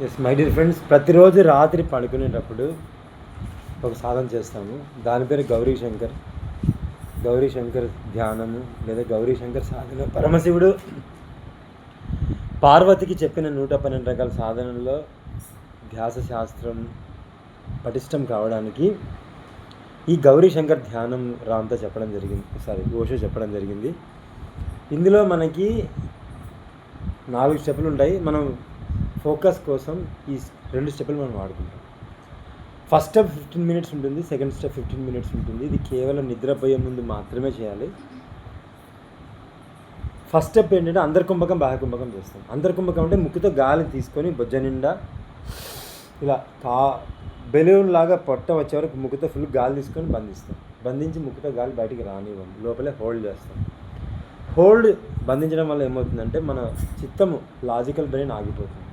Yes my dear friends, ప్రతిరోజు రాత్రి పడుకునేటప్పుడు ఒక సాధన చేస్తాము. దాని పేరు గౌరీ శంకర్ ధ్యానము లేదా గౌరీ శంకర్ సాధన. పరమశివుడు పార్వతికి చెప్పిన 112 రకాల సాధనల్లో ధ్యాస శాస్త్రం పటిష్టం కావడానికి ఈ గౌరీ శంకర్ ధ్యానం రామ్తో చెప్పడం జరిగింది, ఓషో చెప్పడం జరిగింది. ఇందులో మనకి 4 స్టెప్పులు ఉంటాయి. మనం ఫోకస్ కోసం ఈ 2 స్టెప్పులు మనం వాడుకుంటాం. ఫస్ట్ స్టెప్ 15 మినిట్స్ ఉంటుంది, సెకండ్ స్టెప్ 15 మినిట్స్ ఉంటుంది. ఇది కేవలం నిద్రపోయే ముందు మాత్రమే చేయాలి. ఫస్ట్ స్టెప్ ఏంటంటే అంతర్కుంభకం బాహ్యకుంభకం చేస్తాం. అంతర్కుంభకం అంటే ముక్కుతో గాలి తీసుకొని బొజ్జ నిండా ఇలా బెలూన్ లాగా పొట్ట వచ్చే వరకు ముక్కుతో ఫుల్ గాలి తీసుకొని బంధించి ముక్కుతో గాలి బయటికి రానివ్వండి, లోపలే హోల్డ్ చేస్తాం. హోల్డ్ బంధించడం వల్ల ఏమవుతుందంటే మన చిత్తము లాజికల్ బ్రెయిన్ ఆగిపోతుంది.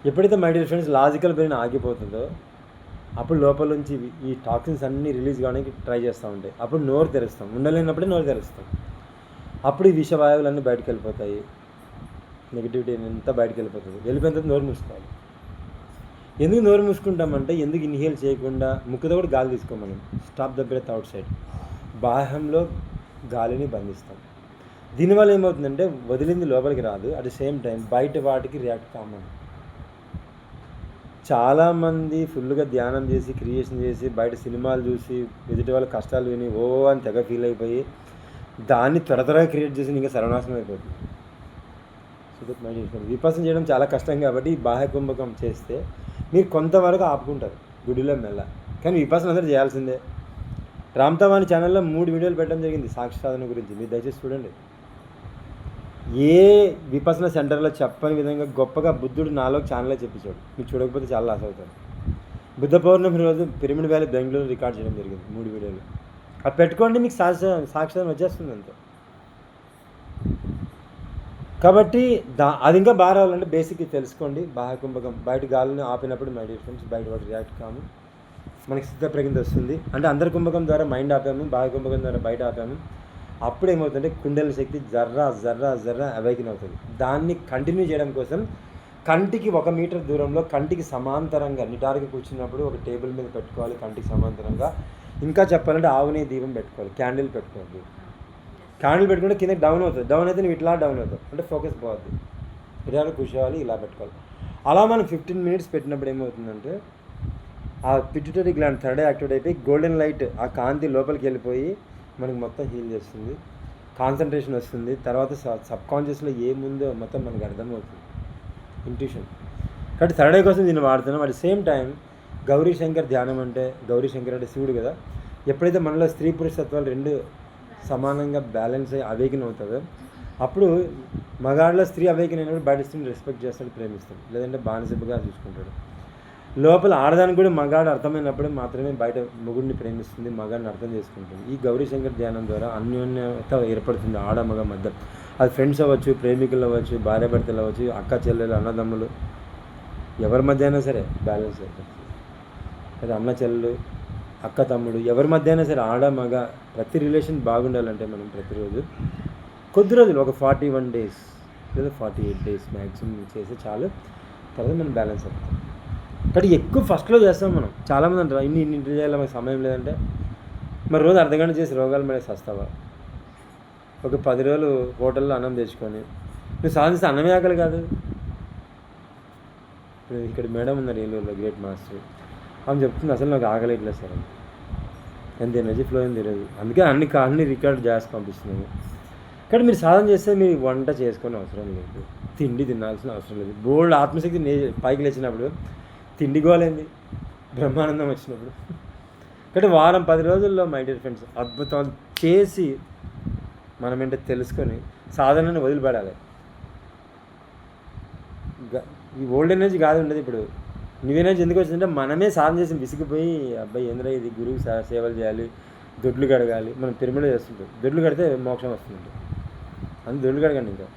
ఎప్పుడైతే my dear friends logical brain ఆగిపోతుందో అప్పుడు లోపల నుంచి ఈ టాక్సిన్స్ అన్నీ రిలీజ్ కావడానికి ట్రై చేస్తూ ఉంటాయి. అప్పుడు నోరు తెరుస్తాం, ఉండలేనప్పుడే నోరు తెరుస్తాం. అప్పుడు ఈ విషవాయువులన్నీ బయటకు వెళ్ళిపోతాయి, నెగిటివిటీ అంతా బయటకు వెళ్ళిపోయిన తర్వాత నోరు మూసుకోవాలి. ఎందుకు నోరు మూసుకుంటామంటే ఎందుకు ఇన్హేల్ చేయకుండా ముక్కుతో కూడా గాలి తీసుకోమని stop the breath outside, బాహ్యంలో గాలిని బంధిస్తాం. దీనివల్ల ఏమవుతుందంటే వదిలింది లోపలికి రాదు, అట్ ద సేమ్ టైం బయట వాటికి రియాక్ట్ కామని. చాలామంది ఫుల్గా ధ్యానం చేసి క్రియేషన్ చేసి బయట సినిమాలు చూసి ఎదుటి వాళ్ళ కష్టాలు విని ఓ అని తెగ ఫీల్ అయిపోయి దాన్ని త్వరగా క్రియేట్ చేసి ఇంకా సర్వనాశనం అయిపోతుంది. విపసన చేయడం చాలా కష్టం కాబట్టి బాహ్య కుంభకం చేస్తే మీరు కొంతవరకు ఆపుకుంటారు గుడిలో మెల్ల. కానీ విపసన అందరూ చేయాల్సిందే. రామ్తవాణి ఛానల్లో 3 వీడియోలు పెట్టడం జరిగింది సాక్షి సాధన గురించి, మీరు దయచేసి చూడండి. ఏ విపసన సెంటర్లో చెప్పని విధంగా గొప్పగా బుద్ధుడు నాలో ఛానల్లో చెప్పించాడు. మీరు చూడకపోతే చాలా లాస్ అవుతారు. బుద్ధ పౌర్ణమి రోజు పిరమిడ్ వ్యాలీ బెంగళూరు రికార్డ్ చేయడం జరిగింది 3 వీడియోలు. అది పెట్టుకోండి, మీకు సాక్షాత్కారం వచ్చేస్తుంది అంతే. కాబట్టి అది ఇంకా బాగా రావాలంటే బేసిక్ తెలుసుకోండి. బాహ్య కుంభకం బయట గాలిని ఆపినప్పుడు మై డియర్ ఫ్రెండ్స్ బయట వాటి రియాక్ట్ కాము, మనకి సిద్ధ ప్రజ్ఞ వస్తుంది. అంటే అంతర్కుంభకం ద్వారా మైండ్ ఆపాము, బాహ్య కుంభకం ద్వారా బయట ఆపాము. అప్పుడు ఏమవుతుందంటే కుండల శక్తి జర్రా అవైకిన్ అవుతుంది. దాన్ని కంటిన్యూ చేయడం కోసం కంటికి 1 మీటర్ దూరంలో కంటికి సమాంతరంగా నిటారుగా కూర్చున్నప్పుడు ఒక టేబుల్ మీద పెట్టుకోవాలి, కంటికి సమాంతరంగా. ఇంకా చెప్పాలంటే ఆవునే దీపం పెట్టుకోవాలి, క్యాండిల్ పెట్టుకోవాలి. క్యాండిల్ పెట్టుకుంటే కింద డౌన్ అయితే నువ్వు ఇట్లా డౌన్ అవుతావు, అంటే ఫోకస్ పోవద్దు. ఇలా కూర్చోవాలి, ఇలా పెట్టుకోవాలి. అలా మనం 15 మినిట్స్ పెట్టినప్పుడు ఏమవుతుందంటే ఆ పిట్యూటరీ గ్లాండ్ థర్డ్ యాక్టివేట్ అయిపోయి గోల్డెన్ లైట్ ఆ కాంతి లోపలికి వెళ్ళిపోయి మనకి మొత్తం హీల్ చేస్తుంది, కాన్సన్ట్రేషన్ వస్తుంది. తర్వాత సబ్కాన్షియస్లో ఏముందో మొత్తం మనకు అర్థమవుతుంది, ఇంట్యూషన్. కాబట్టి థర్డ్ ఐ కోసం దీన్ని వాడుతున్నాం. At same time Gauri Shankar ధ్యానం అంటే, గౌరీ శంకర్ అంటే శివుడు కదా. ఎప్పుడైతే మనలో స్త్రీ పురుషత్వాలు 2 సమానంగా బ్యాలెన్స్ అయ్యి అవేకిన్ అవుతుందో అప్పుడు మగాడిలో స్త్రీ అవేకిన్ అయినప్పుడు బయట స్త్రీని రెస్పెక్ట్ చేస్తాడు, ప్రేమిస్తాడు. లేదంటే బానిసగా చూసుకుంటాడు. లోపల ఆడదానికి కూడా మగాడు అర్థమైనప్పుడు మాత్రమే బయట మొగుడిని ప్రేమిస్తుంది, మగాడిని అర్థం చేసుకుంటుంది. ఈ గౌరీ శంకర్ ధ్యానం ద్వారా అన్యోన్యత ఏర్పడుతుంది ఆడ మగ మధ్య. అది ఫ్రెండ్స్ అవ్వచ్చు, ప్రేమికులు అవ్వచ్చు, భార్యాభర్తలు అవ్వచ్చు, అక్క చెల్లెలు, అన్నదమ్ములు, ఎవరి మధ్య అయినా సరే బ్యాలెన్స్ ఏర్పడుతుంది. అది అన్న చెల్లెలు, అక్క తమ్ముడు, ఎవరి మధ్య అయినా సరే ఆడ మగ ప్రతి రిలేషన్ బాగుండాలంటే మనం ప్రతిరోజు కొద్ది రోజులు ఒక 41 డేస్ లేదా 48 డేస్ మ్యాక్సిమం చేస్తే చాలు. తర్వాత మనం బ్యాలెన్స్ అవుతాం. కానీ ఎక్కువ ఫస్ట్లో చేస్తాం మనం. చాలామంది అంటారు ఇన్ని చేయాలి, మాకు సమయం లేదంటే. మరి రోజు అర్ధగంట చేసి రోగాలు పడేసి వస్తావా? ఒక 10 రోజులు హోటల్లో అన్నం తెచ్చుకొని నువ్వు సాధిస్తే అన్నమే ఆకలి కాదు. ఇక్కడ మేడం ఉన్నారు ఏలూరులో, గ్రేట్ మాస్టర్. ఆమె చెప్తుంది అసలు నాకు ఆకలి ఇట్లేదు సార్ అని. ఎంత ఎనర్జీ ఫ్లో అయింది తెలియదు. అందుకే అన్ని రికార్డ్ చేసి పంపిస్తున్నాము. కానీ మీరు సాధన చేస్తే మీరు వంట చేసుకొని అవసరం లేదు, తిండి తినాల్సిన అవసరం లేదు. బోల్డ్ ఆత్మశక్తి పైకి లేచినప్పుడు తిండి గోలేంది, బ్రహ్మానందం వచ్చినప్పుడు. కాబట్టి వారం 10 రోజుల్లో మై డియర్ ఫ్రెండ్స్ అద్భుతాలు చేసి మనం ఏంటో తెలుసుకొని సాధనని వదిలిపడాలి. ఈ ఓల్డ్ ఎనర్జీ కాదు ఉండదు. ఇప్పుడు న్యూ ఎనర్జీ ఎందుకు వచ్చిందంటే మనమే సాధన చేసి విసిగిపోయి అబ్బాయి ఏంద్రా ఇది గురువు సేవలు చేయాలి, దొడ్లు కడగాలి. మనం పిరమిడ్ చేస్తుంటాం, దొడ్లు కడితే మోక్షం వస్తుంది. అందుకు దొడ్లు కడగండి, ఇంకా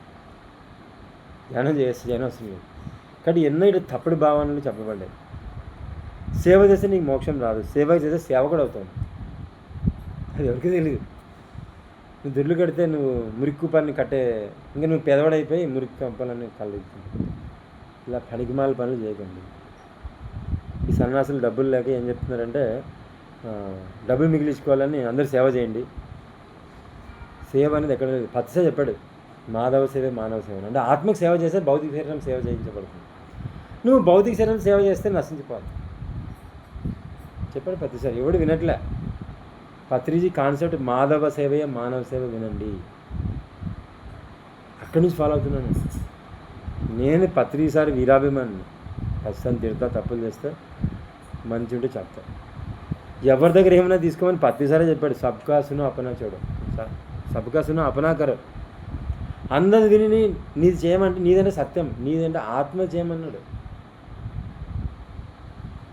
ధ్యానం వస్తుంది. కాబట్టి ఎన్నో ఇటు తప్పుడు భావనలు చెప్పబడ్డాయి. సేవ చేస్తే నీకు మోక్షం రాదు, సేవ చేస్తే సేవకుడు అవుతావు. అది ఎవరికి తెలియదు. నువ్వు దొడ్లు కడితే నువ్వు మురికి పని కట్టే, ఇంకా నువ్వు పెదవాడైపోయి మురికి కంపాలని కలుగుతుంది. ఇలా పనికిమాల పనులు చేయకండి. ఈ సన్యాసులు డబ్బులు లేక ఏం చెప్తున్నారంటే డబ్బులు మిగిలించుకోవాలని అందరూ సేవ చేయండి. సేవ అనేది ఎక్కడ లేదు. పచ్చే చెప్పాడు, మాధవ సేవే మానవ సేవ. అంటే ఆత్మకు సేవ చేస్తే భౌతిక శరీరం సేవ చేయించబడుతుంది. నువ్వు భౌతిక శరీరం సేవ చేస్తే నశించిపోవాలి చెప్పాడు ప్రతిసారి. ఎవడు వినట్లే. పత్రిజీ కాన్సెప్ట్ మాధవ సేవయే మానవ సేవ వినండి. అక్కడి నుంచి ఫాలో అవుతున్నాను నేను. పత్రిసారి వీరాభిమాని. ప్రస్తుతం తిడతా, తప్పులు చేస్తా, మంచి ఉంటే చెప్తా. ఎవరి దగ్గర ఏమైనా తీసుకోమని ప్రతిసారి చెప్పాడు. సబ్కా సునో అపనా చూడు, సబ్కా సునో అపనా కరో. అందరు విని నీది చేయమంటే నీదంటే సత్యం, నీదంటే ఆత్మ చేయమన్నాడు.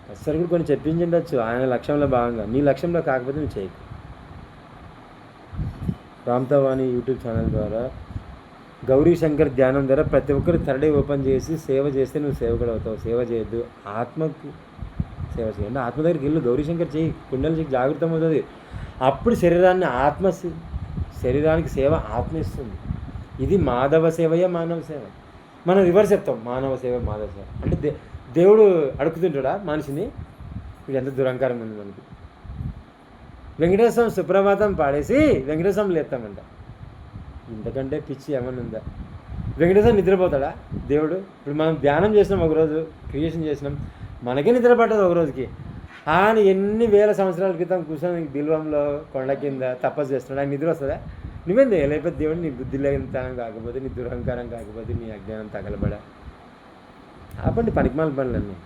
ప్రతిసారి కూడా కొన్ని చెప్పించుండొచ్చు ఆయన లక్ష్యంలో భాగంగా. నీ లక్ష్యంలో కాకపోతే నువ్వు చేయకు. రామ్తవాణి యూట్యూబ్ ఛానల్ ద్వారా గౌరీ శంకర్ ధ్యానం ద్వారా ప్రతి ఒక్కరు థర్డ్ ఐ ఓపెన్ చేసి సేవ చేస్తే నువ్వు సేవకుడు అవుతావు. సేవ చేయొద్దు, ఆత్మకు సేవ చేయండి. ఆత్మ దగ్గరికి వెళ్ళు, గౌరీ శంకర్ చేయి, కుండల చేయి, జాగృతం అవుతుంది. అప్పుడు శరీరానికి సేవ ఆత్మ ఇస్తుంది. ఇది మాధవ సేవయే మానవ సేవ. మనం రివర్స్ చెప్తాం, మానవ సేవ మాధవ సేవ. అంటే దేవుడు అడుగుతుంటాడా మనిషిని, ఇప్పుడు ఎంత దురహంకారం ఉంది మనకి. వెంకటేశ్వరం సుప్రభాతం పాడేసి వెంకటేశ్వరం లేస్తామంట. ఇంతకంటే పిచ్చి ఏమన్నా ఉందా? వెంకటేశ్వరం నిద్రపోతాడా దేవుడు? ఇప్పుడు మనం ధ్యానం చేసినాం ఒకరోజు, క్రియేషన్ చేసినాం, మనకే నిద్ర పట్టదు ఒక రోజుకి. ఆయన ఎన్ని వేల సంవత్సరాల క్రితం కూర్చొని బిల్వంలో కొండ కింద తపస్సు చేస్తున్నాడు, ఆయన నిద్ర వస్తుందా? నువ్వేంది లేకపోతే దేవుడు నీ బుద్ధి లేనితనం కాకపోతే, నీ దురహంకారం కాకపోతే, నీ అజ్ఞానం తగలబడా. ఆపండి పనికిమాల పనులన్నీ.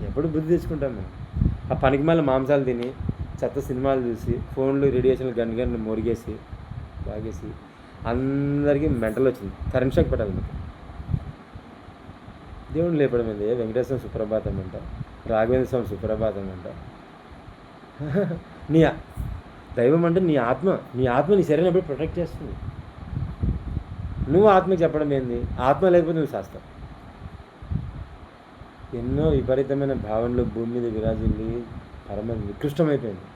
ఎప్పుడు బుద్ధి తెచ్చుకుంటాం మేము? ఆ పనికిమాల మాంసాలు తిని, చెత్త సినిమాలు చూసి, ఫోన్లు రేడియేషన్లు గన్ను మొరిగేసి బాగేసి అందరికీ మెంటల్ వచ్చింది. కరెంట్ షాక్ పెట్టాలి మీకు. దేవుడిని లేపడం ఏంది? వెంకటేశ్వరం సుప్రభాతం అంట, రాఘవేంద్ర స్వామి సుప్రభాతం అంట. నీ దైవం అంటే నీ ఆత్మ నీ శరీరం ఎప్పుడు ప్రొటెక్ట్ చేస్తుంది. నువ్వు ఆత్మకి చెప్పడం ఏంది? ఆత్మ లేకపోతే నువ్వు శాస్త్రం. ఎన్నో విపరీతమైన భావనలు భూమి మీద విరాజిల్లి పరమ నికృష్టమైపోయింది.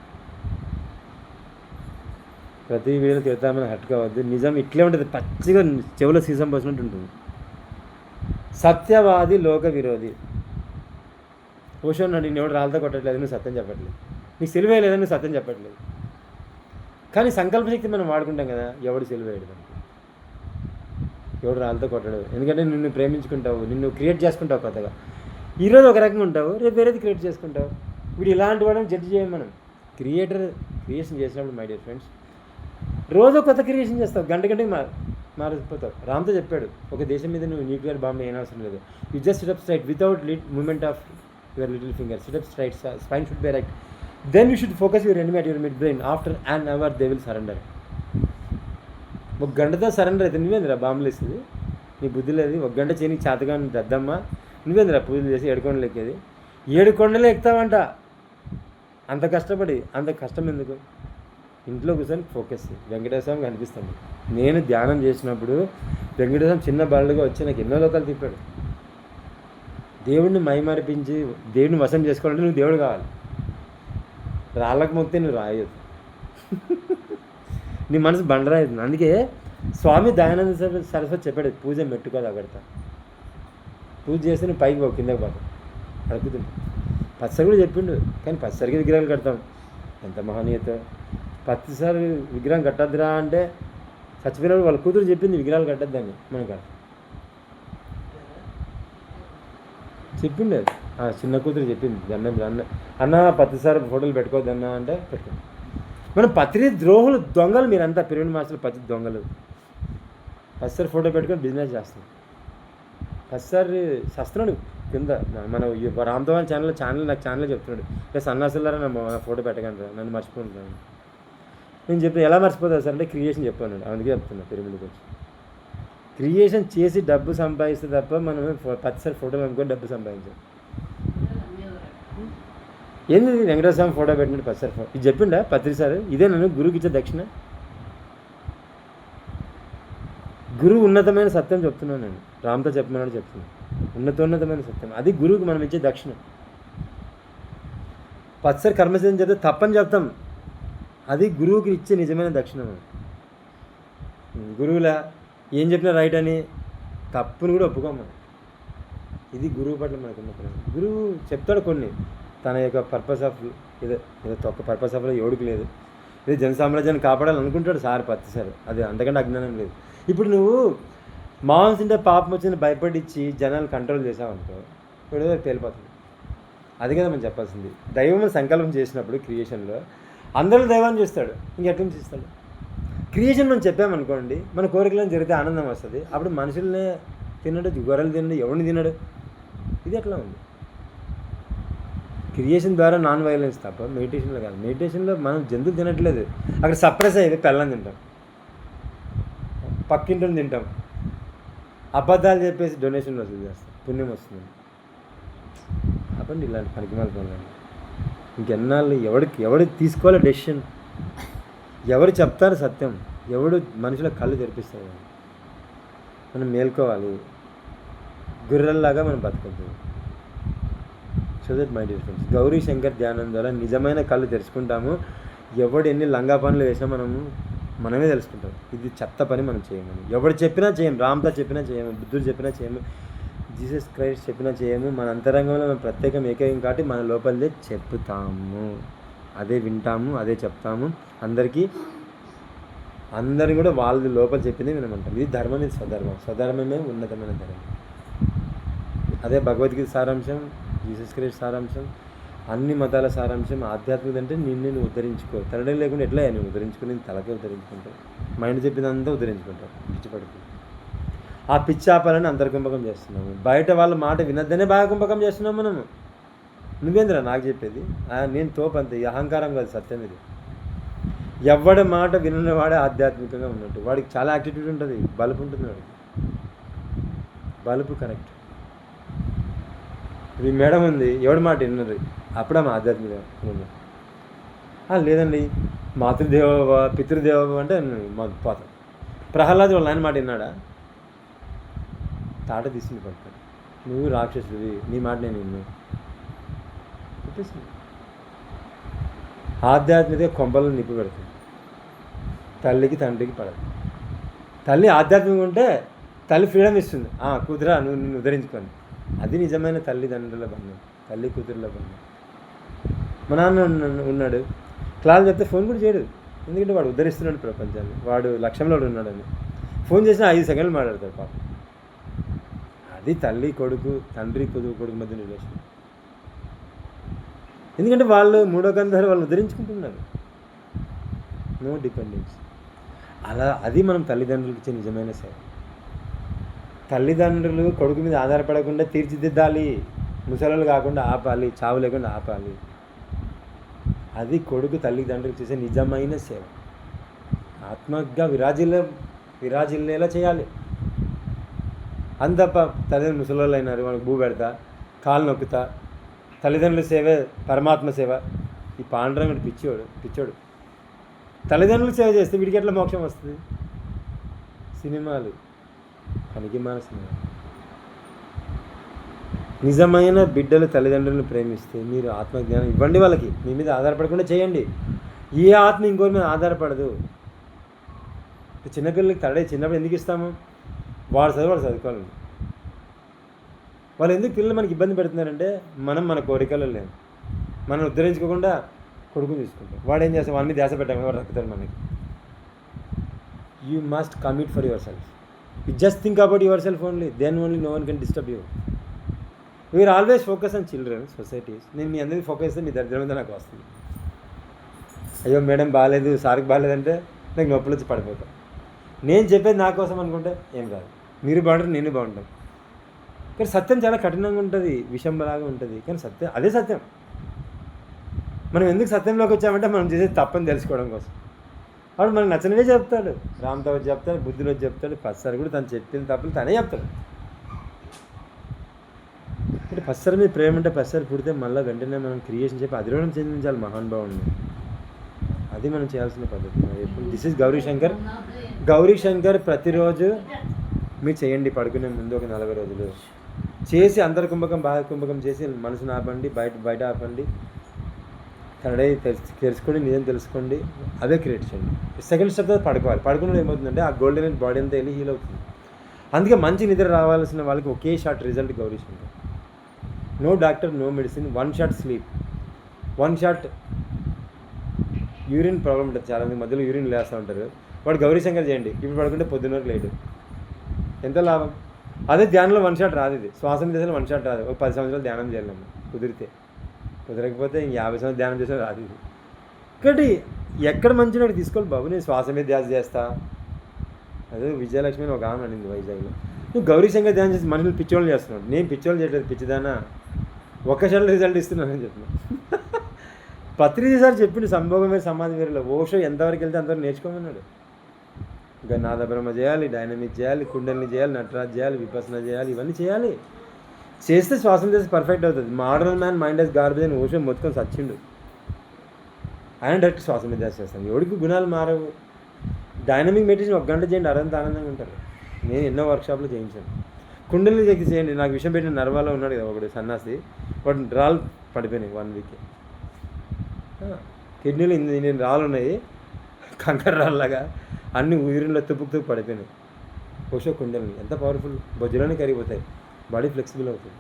ప్రతి వీళ్ళు తిడతామని హట్ కావద్దు. నిజం ఇట్లే ఉంటుంది, పచ్చిగా చెవులో సీసం పోసినట్టు ఉంటుంది. సత్యవాది లోక విరోధి. ఓషో నేను ఎవడు రాళ్ళతో కొట్టట్లేదు, నువ్వు సత్యం చెప్పట్లేదు. నీకు సిలువే లేదని నువ్వు సత్యం చెప్పట్లేదు. కానీ సంకల్పశక్తి మనం వాడుకుంటాం కదా, ఎవడు సిలువేయడు మనకి, ఎవడు రాళ్ళతో కొట్టడు. ఎందుకంటే నిన్ను ప్రేమించుకుంటావు, నిన్ను క్రియేట్ చేసుకుంటావు కొత్తగా. ఈరోజు ఒక రకంగా ఉంటావు, రేపు వేరేది క్రియేట్ చేసుకుంటావు. వీడు ఇలాంటి వాడని జడ్జి చేయం మనం. క్రియేషన్ చేసినప్పుడు మై డియర్ ఫ్రెండ్స్, రోజు కొత్త క్రియేషన్ చేస్తావు, గంటకి మారిపోతావు. రామ్తో చెప్పాడు, ఒక దేశం మీద నువ్వు న్యూక్లియర్ బాంబు ఏం అవసరం లేదు. You just sit up straight without movement of your little finger. Sit up straight, spine should be erect. Then you should focus your enemy at your mid brain. After an hour they will surrender. ఒక గంటతో surrender అయితే నువ్వేందిరా బాంబులు వేసేది? నీ బుద్ధి లేదు. ఒక గంట చేయనికి చేతగా దద్దమ్మా, నువ్వేందిరా పూజలు చేసి 7 కొండలు ఎక్కేది? 7 కొండలు ఎక్కుతావంట. అంత కష్టపడి, అంత కష్టం ఎందుకు? ఇంట్లో కూర్చొని ఫోకస్. వెంకటేశ్వరం కనిపిస్తాను. నేను ధ్యానం చేసినప్పుడు వెంకటేశ్వరం చిన్న బాలుగా వచ్చి నాకు ఎన్నో లోకాలు తిప్పాడు. దేవుడిని మైమరిపించి దేవుడిని వశం చేసుకోవాలంటే నువ్వు దేవుడు కావాలి. రాళ్ళకు మొక్కితే నువ్వు రాయొద్దు. నీ మనసు బండరాయదు. అందుకే స్వామి దయానంద సరస్వతి చెప్పాడు, పూజ మెట్టుకోదు అక్కడతా. పూజ చేస్తే నువ్వు పైకి పో, కిందకి పోతావు, అడుగుతుంది. పచ్చరి కూడా చెప్పిండు, కానీ పచ్చరికి విగ్రహాలు కడతాం. ఎంత మహనీయత! ప్రతిసారి విగ్రహం కట్టద్దురా అంటే చచ్చిపోయినప్పుడు వాళ్ళ కూతురు చెప్పింది విగ్రహాలు కట్టద్దని. మనకు చెప్పిండు అది, చిన్న కూతురు చెప్పింది. అన్న ప్రతిసారి ఫోటోలు పెట్టుకోవద్దన్నా అంటే పెట్టుకోండి. మనం పత్రి ద్రోహులు, దొంగలు మీరంతా. పిరమిడ్ మాస్టర్లు పత్రి దొంగలు. ప్రతిసారి ఫోటో పెట్టుకొని బిజినెస్ చేస్తాం. ప్రతిసారి శస్త్రుడు కింద మన రామ్తవాణి ఛానల్ నాకు ఛానల్ చెప్తున్నాడు, సన్నాసులారా నా ఫోటో పెట్టకండి, నన్ను మర్చిపోతున్నాను. నేను చెప్తాను, ఎలా మర్చిపోతాను సార్ అంటే క్రియేషన్ చెప్పాను. అందుకే చెప్తున్నా పిరమిడ్కి వచ్చి. క్రియేషన్ చేసి డబ్బు సంపాదిస్తే తప్ప మనం ప్రతిసారి ఫోటోలు అనుకొని డబ్బు సంపాదించాం. ఏంది వెంకటేశ్వర స్వామి ఫోటో పెట్టినట్టు ప్రతిసారి ఇది చెప్పిండా ప్రతిసారి? ఇదే నన్ను గురువుకి ఇచ్చే దక్షిణ. గురువు ఉన్నతమైన సత్యం చెప్తున్నాను నేను. రామ్తో చెప్పమన్నాడు చెప్తున్నాను, ఉన్నతోన్నతమైన సత్యం. అది గురువుకి మనం ఇచ్చే దక్షిణ. ప్రతిసారి కర్మసిద్ధం చెప్తే తప్పని చెప్తాం, అది గురువుకి ఇచ్చే నిజమైన దక్షిణ. గురువులా ఏం చెప్పినా రైట్ అని తప్పుని కూడా ఒప్పుకోం మనం. ఇది గురువు పట్ల మనకున్న ప్రేమ. గురువు చెప్తాడు కొన్ని తన యొక్క పర్పస్ ఆఫ్ ఏదో ఏదో ఒక్క పర్పస్ ఆఫ్లో ఎవడికి లేదు, ఇది జన సామ్రాజ్యాన్ని కాపాడాలనుకుంటాడు సార్ పత్తి సార్, అది అంతకంటే అజ్ఞానం లేదు. ఇప్పుడు నువ్వు మాంసం తింటే పాపం వచ్చింది భయపడిచ్చి జనాలు కంట్రోల్ చేసావనుకో ఇప్పుడు తేలిపోతుంది. అది కదా మనం చెప్పాల్సింది. దైవం సంకల్పం చేసినప్పుడు క్రియేషన్లో అందరూ దైవాన్ని చూస్తాడు, ఇంకెట్లా చూస్తాడు. క్రియేషన్ మనం చెప్పామనుకోండి మన కోరికలను జరిగితే ఆనందం వస్తుంది. అప్పుడు మనుషులనే తినడు, గొర్రెలు తినడు, ఎవరిని తినడు. ఇది ఎట్లా ఉంది? క్రియేషన్ ద్వారా నాన్ వైలెన్స్ తప్ప మెడిటేషన్లో కాదు. మెడిటేషన్లో మనం జంతువులు తినట్లేదు, అక్కడ సప్రెస్ అయ్యేది పెళ్ళని తింటాం, పక్కింటిని తింటాం, అబద్ధాలు చెప్పేసి డొనేషన్ వసూలు చేస్తాం, పుణ్యం వస్తుంది. అప్పుడు ఇలాంటి పనికిమాల పనులు. ఇంకెన్నాళ్ళు ఎవడు తీసుకోవాలి డెసిషన్, ఎవరు చెప్తారు సత్యం, ఎవడు మనుషుల కళ్ళు తెరిపిస్తారు. మనం మేల్కోవాలి, గుర్రెల్లాగా మనం బతకద్దు. So that my dear friends, Gauri Shankar ధ్యానం ద్వారా నిజమైన కళ్ళు తెరుచుకుంటాము. ఎవడు ఎన్ని లంగా పనులు వేసినా మనమే తెలుసుకుంటాం ఇది చెత్త పని మనం చేయమని. ఎవడు చెప్పినా చేయము, రామ్తా చెప్పినా చేయము, బుద్ధుడు చెప్పినా చేయము, జీసస్ క్రైస్ట్ చెప్పినా చేయము. మన అంతరంగంలో మనం ప్రత్యేకం ఏకైకం కాబట్టి మన లోపలదే చెప్తాము, అదే వింటాము, అదే చెప్తాము అందరికీ. అందరిని కూడా వాళ్ళ లోపల చెప్పింది వినమంటాం. ఇది ధర్మం, ఇది స్వధర్మం. స్వధర్మమే ఉన్నతమైన ధర్మం. అదే భగవద్గీత సారాంశం, జీసస్ క్రైస్ట్ సారాంశం, అన్ని మతాల సారాంశం. ఆధ్యాత్మికత అంటే నిన్ను ఉద్ధరించుకో. తరడే లేకుండా ఎట్లా నువ్వు ఉద్ధరించుకుని తలకే ఉద్ధరించుకుంటావు, మైండ్ చెప్పిందంతా ఉద్ధరించుకుంటావు. పిచ్చి పడుతుంది. ఆ పిచ్చి ఆపాలని అంతర్కుంభకం చేస్తున్నాము. బయట వాళ్ళ మాట వినద్దనే బాహ్యకుంభకం చేస్తున్నాం మనము. నువ్వేంద్రా నాకు చెప్పేది, నేను తోపంతే. ఈ అహంకారం కాదు, సత్యం ఇది. ఎవడి మాట వినవాడే ఆధ్యాత్మికంగా ఉన్నట్టు. వాడికి చాలా యాక్టిట్యూడ్ ఉంటుంది, బలుపు ఉంటుంది వాడికి. బలుపు కరెక్ట్. ఇది మేడం ఉంది, ఎవడి మాట విన్నది అప్పుడు ఆమె ఆధ్యాత్మికంగా. లేదండి మాతృదేవ పితృదేవ అంటే పోతాం. ప్రహ్లాద్ వాళ్ళ ఆయన మాట విన్నాడా? తాట తీసుకుని పడతాడు. నువ్వు రాక్షసుడివి, నీ మాట నేను విన్ను చెప్పేసి. ఆధ్యాత్మిక కొంపలను నిప్పి పెడుతుంది. తల్లికి తండ్రికి పడదు. తల్లి ఆధ్యాత్మికంగా ఉంటే తల్లి ఫ్రీడమ్ ఇస్తుంది. కుదిరా నువ్వు నిన్ను ఉద్ధరించుకొని. అది నిజమైన తల్లిదండ్రుల బంధం, తల్లి కూతురుల బంధం. మా నాన్న ఉన్నాడు, క్లాస్ చెప్తే ఫోన్ కూడా చేయడు. ఎందుకంటే వాడు ఉద్ధరిస్తున్నాడు ప్రపంచాన్ని, వాడు లక్ష్యంలో ఉన్నాడని. ఫోన్ చేసినా 5 సెకండ్లు మాట్లాడతాడు పాపం. అది తల్లి కొడుకు, తండ్రి కొడుకు మధ్య రిలేషన్. ఎందుకంటే వాళ్ళు మూడో గంధాలు వాళ్ళు ఉద్ధరించుకుంటున్నారు. No dependence. అది మనం తల్లిదండ్రులకు ఇచ్చే నిజమైన సేవ. తల్లిదండ్రులు కొడుకు మీద ఆధారపడకుండా తీర్చిదిద్దాలి, ముసలు కాకుండా ఆపాలి, చావు లేకుండా ఆపాలి. అది కొడుకు తల్లిదండ్రులకు చేసే నిజమైన సేవ. ఆత్మగా విరాజిల్లేలా చేయాలి. అంత తల్లిదండ్రులు ముసలోళ్ళు అయినారు, వాళ్ళకి భూ పెడతా, కాలు నొక్కుతా, తల్లిదండ్రుల సేవే పరమాత్మ సేవ. ఈ పాండురంగుడు పిచ్చోడు. తల్లిదండ్రులకు సేవ చేస్తే వీడికి ఎట్లా మోక్షం వస్తుంది? సినిమాలు పనికిమాల సినిమా. నిజమైన బిడ్డలు తల్లిదండ్రులను ప్రేమిస్తే మీరు ఆత్మజ్ఞానం ఇవ్వండి వాళ్ళకి. మీ మీద ఆధారపడకుండా చేయండి. ఏ ఆత్మ ఇంకోరి మీద ఆధారపడదు. చిన్నపిల్లలకి చిన్నప్పుడు ఎందుకు ఇస్తాము? వాడు చదువుకోవాలి. వాళ్ళు ఎందుకు పిల్లలు మనకి ఇబ్బంది పెడుతున్నారంటే మన కోరికలు లేవు. మనం ఉద్ధరించుకోకుండా కొడుకుని తీసుకుంటాం. వాడు ఏం చేస్తాం? వాడిని ధ్యాస పెట్టాము, వాడు రక్కుతాడు మనకి. You must commit for yourself. You just think about yourself only, then only no one can disturb you. We are always focus on children societies. నేను మీ అందరికీ ఫోకస్ చేస్తే మీ దరిద్రం మీద నాకు వస్తుంది. అయ్యో మేడం బాగాలేదు, సార్కి బాగాలేదంటే నాకు నొప్పులు వచ్చి పడిపోతాం. నేను చెప్పేది నా కోసం అనుకుంటే ఏం కాదు, మీరు బాగుంటారు, నేను బాగుంటాను. కానీ సత్యం చాలా కఠినంగా ఉంటుంది, విషంలాగా ఉంటుంది. కానీ సత్యం అదే సత్యం. మనం ఎందుకు సత్యంలోకి వచ్చామంటే మనం చేసేది తప్పని తెలుసుకోవడం కోసం. వాడు మనకు నచ్చనివే చెప్తాడు. రామ్తో వచ్చి చెప్తాడు, బుద్ధిలో చెప్తాడు, పස්සరు కూడా తను చెప్పిన తప్పులు తనే చెప్తాడు. అంటే పස්සరు మీద ప్రేమ అంటే పස්සరు పుడితే మళ్ళీ వెంటనే మనం క్రియేషన్ చెప్పి అధిరోహణం చెందించాలి మహానుభావుని. అది మనం చేయాల్సిన పద్ధతి. This is Gauri Shankar. ప్రతిరోజు మీరు చేయండి. పడుకునే ముందు ఒక 40 రోజులు చేసి అంతర్కుంభకం బాహ్య కుంభకం చేసి మనసును ఆపండి, బయట ఆపండి. కన్నడ తెలుసుకోండి, నిజం తెలుసుకోండి, అదే క్రియేట్ చేయండి. సెకండ్ స్టెప్ తర్వాత పడుకున్నప్పుడు ఏమవుతుందంటే ఆ గోల్డెన్ బాడీ అంతా వెళ్ళి హీల్ అవుతుంది. అందుకే మంచి నిద్ర రావాల్సిన వాళ్ళకి ఒకే short result Gauri Shankar. No doctor, no medicine, 1 shot sleep, 1 shot urine problem ఉంటుంది చాలామంది, మధ్యలో యూరిన్ లేస్తూ ఉంటారు. వాడు గౌరీ శంకర్ చేయండి, ఇప్పుడు పడుకుంటే పొద్దున్నరకు లేడు, ఎంత లాభం? అదే ధ్యానంలో 1 షాట్ రాదు, ఇది శ్వాస మీద 1 షాట్ రాదు. ఒక 10 సంవత్సరాలు ధ్యానం చేయాలమ్మా కుదరకపోతే 50 సంవత్సరాలు ధ్యానం చేసినా రాదు ఇది. ఒకటి ఎక్కడ మంచిగా తీసుకోవాలి బాబు, నేను శ్వాస మీద ధ్యాస చేస్తా. అదే విజయలక్ష్మి అని ఒక ఆమె అనింది వైజాగ్లో, నువ్వు గౌరీ శంకర్ ధ్యానం చేసి మనుషులు పిచ్చోళ్ళు చేస్తున్నాడు. నేను పిచ్చోళ్ళు చేయట్లేదు, పిచ్చిదానా, ఒక్క షాట్లో రిజల్ట్ ఇస్తున్నానని చెప్తున్నాను. పత్రిసారి చెప్పిండు సంభోగం వేరు సమాధి వేరులో, ఓషో ఎంతవరకు వెళ్తే అంతవరకు నేర్చుకోమన్నాడు. ఇంకా నాద బ్రహ్మ చేయాలి, డైనమిక్ చేయాలి, కుండలిని చేయాలి, నటరాజ్ చేయాలి, విపసన చేయాలి, ఇవన్నీ చేయాలి. చేస్తే శ్వాసం చేస్తే పర్ఫెక్ట్ అవుతుంది. Modern man mind has garbage అని ఓషో మొత్తం సచ్చిండు. ఆయన డైరెక్ట్ శ్వాసం మీద చేస్తాను, ఎవరికి గుణాలు మారవు. డైనమిక్ మెడిటేషన్ 1 గంట చేయండి, అరంత ఆనందంగా ఉంటారు. నేను ఎన్నో వర్క్షాప్లో చేయించాను. కుండలిని శక్తి చేయండి. నాకు విషయం పెట్టిన నర్వాలో ఉన్నాడు కదా ఒకడు సన్నాసి, వాడు రాళ్ళు పడిపోయినాయి 1 వీక్. కిడ్నీలో ఇన్ని రాళ్ళు ఉన్నాయి, కంకర రాళ్ళలాగా, అన్ని ఊరిలో తుప్పుకు పడిపోయినాయి. ఓషో కుండలిని ఎంత పవర్ఫుల్, బొజ్జులోనే కరిగిపోతాయి, బాడీ ఫ్లెక్సిబుల్ అవుతుంది.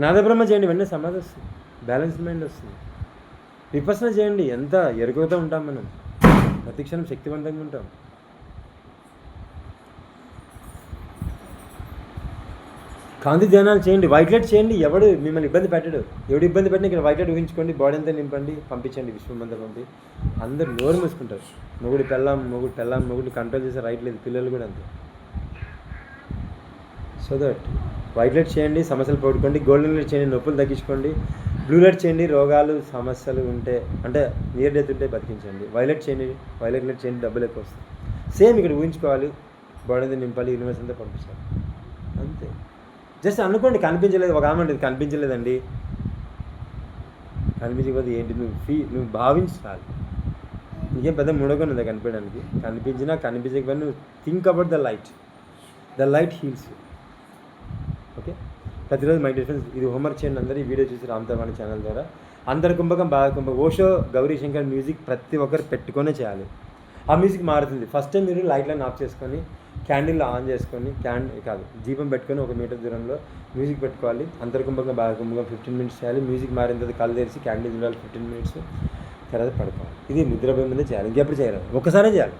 నాదబ్రహ్మ చేయండి, వెంటనే సమాధి వస్తుంది, బ్యాలెన్స్డ్ మైండ్ వస్తుంది. విపసన చేయండి, ఎంత ఎరుగుతూ ఉంటాం మనం, ప్రతిక్షణం శక్తివంతంగా ఉంటాం. కాంతి ధ్యానాలు చేయండి, వైట్ లైట్ చేయండి. ఎవడు మిమ్మల్ని ఇబ్బంది పెట్టడు, ఎవడు ఇబ్బంది పెట్టినా ఇక్కడ వైట్ లైట్ ఊహించుకోండి, బాడీ అంతా నింపండి, పంపించండి, విశ్వమంతా పంపి. అందరు నోరు మూసుకుంటారు. మొగుడు మొగుడు కంట్రోల్ చేసే రైట్ లేదు, పిల్లలు కూడా అంతే. సో దట్ వైట్ లైట్ చేయండి, సమస్యలు పోగొట్టుకోండి. గోల్డెన్ లైట్ చేయండి, నొప్పులు తగ్గించుకోండి. బ్లూ లైట్ చేయండి, రోగాలు సమస్యలు ఉంటే అంటే నియర్ డెత్ ఉంటే బతికించండి. వైలెట్ చేయండి, వైలెట్ లైట్ చేయండి, డబ్బులు ఎక్కువ వస్తాయి. సేమ్ ఇక్కడ ఊహించుకోవాలి, బాడీ అంతా నింపాలి, యూనివర్స్ అంతా పంపించాలి, అంతే. జస్ట్ అనుకోండి, కనిపించలేదు. ఒక ఆమె అంటే కనిపించలేదండి, కనిపించకపోతే ఏంటి, నువ్వు భావించాలి. నీకేం పెద్ద మూడోగా ఉందా కనిపించడానికి? కనిపించినా కనిపించకపోయినా నువ్వు think about the light heels. Okay, ప్రతిరోజు మై డిఫరెన్స్ ఇది హోంవర్క్ చేయండి అందరూ. ఈ వీడియో చూసి రామతవాణి ఛానల్ ద్వారా అందరి కుంభకం బాగా కుంభకం ఓషో గౌరీ శంకర్ మ్యూజిక్ ప్రతి ఒక్కరు పెట్టుకొనే చేయాలి. ఆ మ్యూజిక్ మారుతుంది. ఫస్ట్ టైం మీరు లైట్లను ఆఫ్ చేసుకొని క్యాండిల్ ఆన్ చేసుకొని దీపం పెట్టుకొని 1 మీటర్ దూరంలో మ్యూజిక్ పెట్టుకోవాలి. అంతర్కుంభకం బాగా కుంభకం 15 మినిట్స్ చేయాలి. మ్యూజిక్ మారిన తర్వాత కళ్ళు తెరిచి క్యాండిల్ చూడాలి 15 మినిట్స్, తర్వాత పడుకోవాలి. ఇది నిద్రపోయే ముందే చేయాలి, ఇంకెప్పుడు చేయాలి, ఒక్కసారే చేయాలి.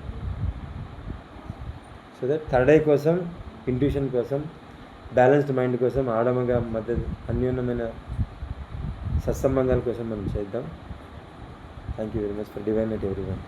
సో దట్ థర్డ్ ఐ కోసం, ఇంట్యూషన్ కోసం, బ్యాలెన్స్డ్ మైండ్ కోసం, ఆడమగా మధ్య అన్యోన్యమైన సత్సంబంధాల కోసం మనం చేద్దాం. Thank you very much for divine at everyone.